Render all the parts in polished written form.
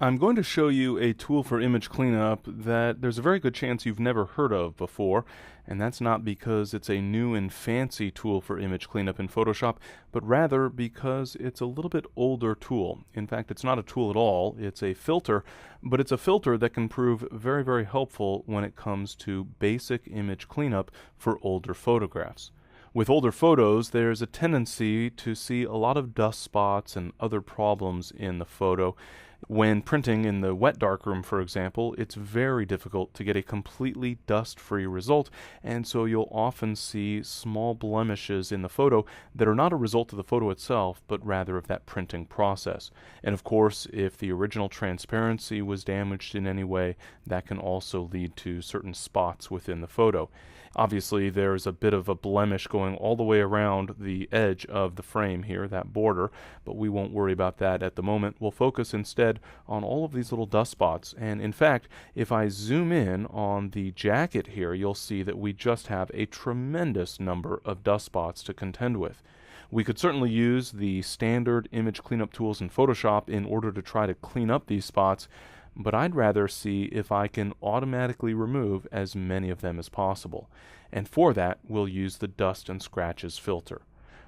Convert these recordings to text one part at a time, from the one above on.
I'm going to show you a tool for image cleanup that there's a very good chance you've never heard of before, and that's not because it's a new and fancy tool for image cleanup in Photoshop, but rather because it's a little bit older tool. In fact, it's not a tool at all, it's a filter, but it's a filter that can prove very, very helpful when it comes to basic image cleanup for older photographs. With older photos, there's a tendency to see a lot of dust spots and other problems in the photo. When printing in the wet darkroom, for example, it's very difficult to get a completely dust-free result, and so you'll often see small blemishes in the photo that are not a result of the photo itself, but rather of that printing process. And of course, if the original transparency was damaged in any way, that can also lead to certain spots within the photo. Obviously, there's a bit of a blemish going all the way around the edge of the frame here, that border, but we won't worry about that at the moment. We'll focus instead on all of these little dust spots. And in fact, if I zoom in on the jacket here, you'll see that we just have a tremendous number of dust spots to contend with. We could certainly use the standard image cleanup tools in Photoshop in order to try to clean up these spots, but I'd rather see if I can automatically remove as many of them as possible. And for that, we'll use the Dust and Scratches filter.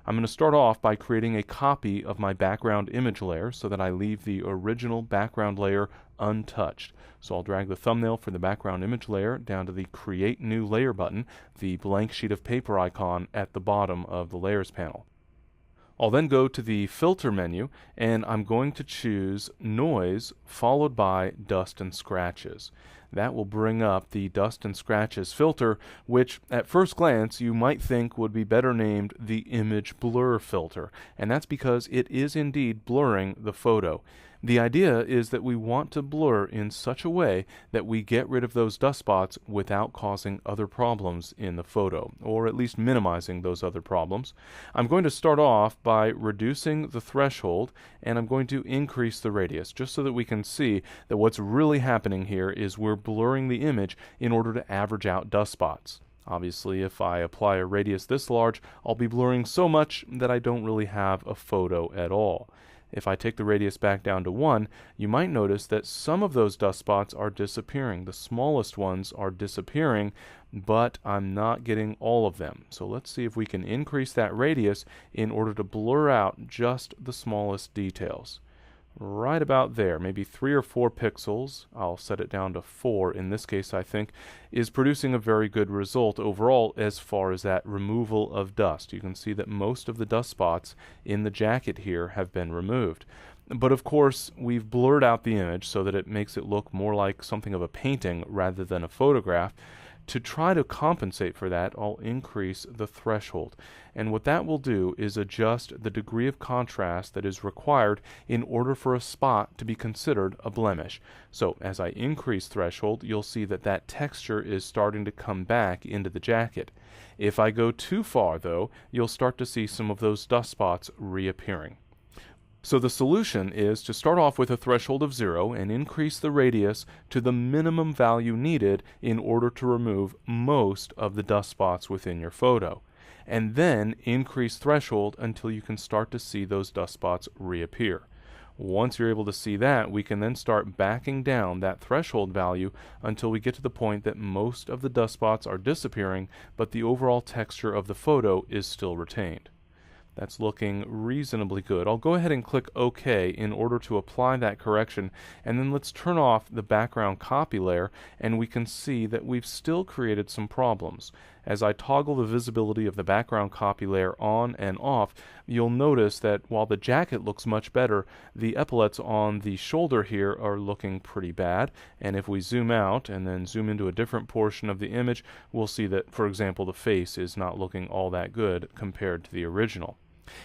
I'm going to start off by creating a copy of my background image layer so that I leave the original background layer untouched. So I'll drag the thumbnail for the background image layer down to the Create New Layer button, the blank sheet of paper icon at the bottom of the Layers panel. I'll then go to the Filter menu, and I'm going to choose Noise, followed by Dust and Scratches. That will bring up the Dust and Scratches filter, which at first glance you might think would be better named the Image Blur filter, and that's because it is indeed blurring the photo. The idea is that we want to blur in such a way that we get rid of those dust spots without causing other problems in the photo, or at least minimizing those other problems. I'm going to start off by reducing the threshold, and I'm going to increase the radius, just so that we can see that what's really happening here is we're blurring the image in order to average out dust spots. Obviously, if I apply a radius this large, I'll be blurring so much that I don't really have a photo at all. If I take the radius back down to 1, you might notice that some of those dust spots are disappearing. The smallest ones are disappearing, but I'm not getting all of them. So let's see if we can increase that radius in order to blur out just the smallest details. Right about there, maybe 3 or 4 pixels, I'll set it down to 4 in this case I think, is producing a very good result overall as far as that removal of dust. You can see that most of the dust spots in the jacket here have been removed. But of course, we've blurred out the image so that it makes it look more like something of a painting rather than a photograph. To try to compensate for that, I'll increase the threshold. And what that will do is adjust the degree of contrast that is required in order for a spot to be considered a blemish. So as I increase threshold, you'll see that that texture is starting to come back into the jacket. If I go too far, though, you'll start to see some of those dust spots reappearing. So the solution is to start off with a threshold of 0 and increase the radius to the minimum value needed in order to remove most of the dust spots within your photo. And then increase threshold until you can start to see those dust spots reappear. Once you're able to see that, we can then start backing down that threshold value until we get to the point that most of the dust spots are disappearing, but the overall texture of the photo is still retained. That's looking reasonably good. I'll go ahead and click OK in order to apply that correction, and then let's turn off the background copy layer, and we can see that we've still created some problems. As I toggle the visibility of the background copy layer on and off, you'll notice that while the jacket looks much better, the epaulets on the shoulder here are looking pretty bad. And if we zoom out and then zoom into a different portion of the image, we'll see that, for example, the face is not looking all that good compared to the original.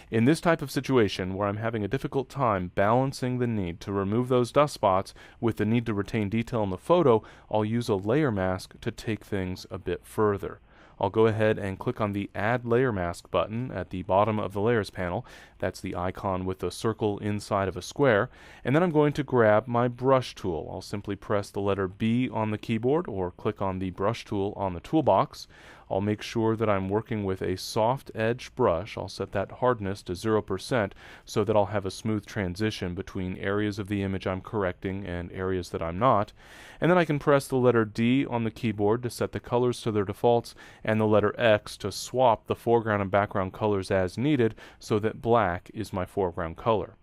In this type of situation, where I'm having a difficult time balancing the need to remove those dust spots with the need to retain detail in the photo, I'll use a layer mask to take things a bit further. I'll go ahead and click on the Add Layer Mask button at the bottom of the Layers panel. That's the icon with the circle inside of a square. And then I'm going to grab my brush tool. I'll simply press the letter B on the keyboard or click on the brush tool on the toolbox. I'll make sure that I'm working with a soft edge brush. I'll set that hardness to 0% so that I'll have a smooth transition between areas of the image I'm correcting and areas that I'm not. And then I can press the letter D on the keyboard to set the colors to their defaults, and the letter X to swap the foreground and background colors as needed so that black is my foreground color.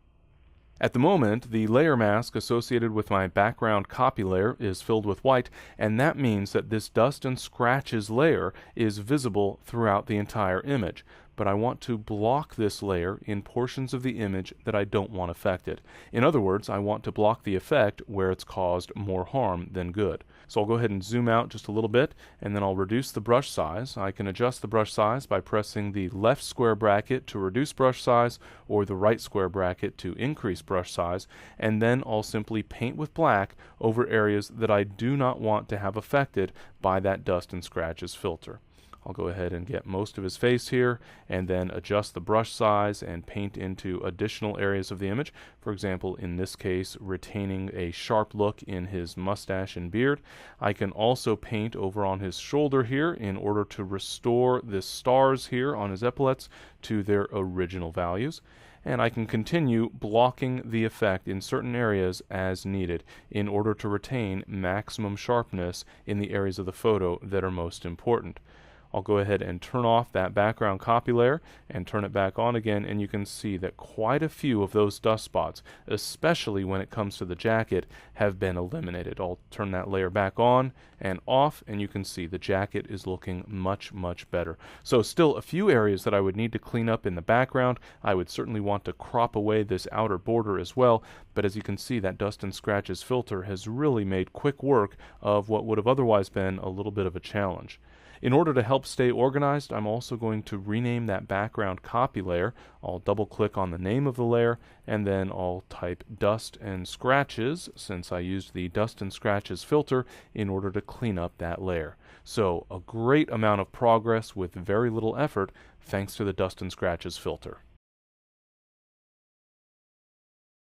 At the moment, the layer mask associated with my background copy layer is filled with white, and that means that this dust and scratches layer is visible throughout the entire image. But I want to block this layer in portions of the image that I don't want affected. In other words, I want to block the effect where it's caused more harm than good. So I'll go ahead and zoom out just a little bit, and then I'll reduce the brush size. I can adjust the brush size by pressing the left square bracket to reduce brush size, or the right square bracket to increase brush size, and then I'll simply paint with black over areas that I do not want to have affected by that dust and scratches filter. I'll go ahead and get most of his face here, and then adjust the brush size and paint into additional areas of the image. For example, in this case, retaining a sharp look in his mustache and beard. I can also paint over on his shoulder here in order to restore the stars here on his epaulets to their original values. And I can continue blocking the effect in certain areas as needed in order to retain maximum sharpness in the areas of the photo that are most important. I'll go ahead and turn off that background copy layer and turn it back on again, and you can see that quite a few of those dust spots, especially when it comes to the jacket, have been eliminated. I'll turn that layer back on and off, and you can see the jacket is looking much, much better. So still a few areas that I would need to clean up in the background. I would certainly want to crop away this outer border as well, but as you can see, that dust and scratches filter has really made quick work of what would have otherwise been a little bit of a challenge. In order to help stay organized, I'm also going to rename that background copy layer. I'll double click on the name of the layer, and then I'll type dust and scratches, since I used the dust and scratches filter in order to clean up that layer. So a great amount of progress with very little effort thanks to the dust and scratches filter.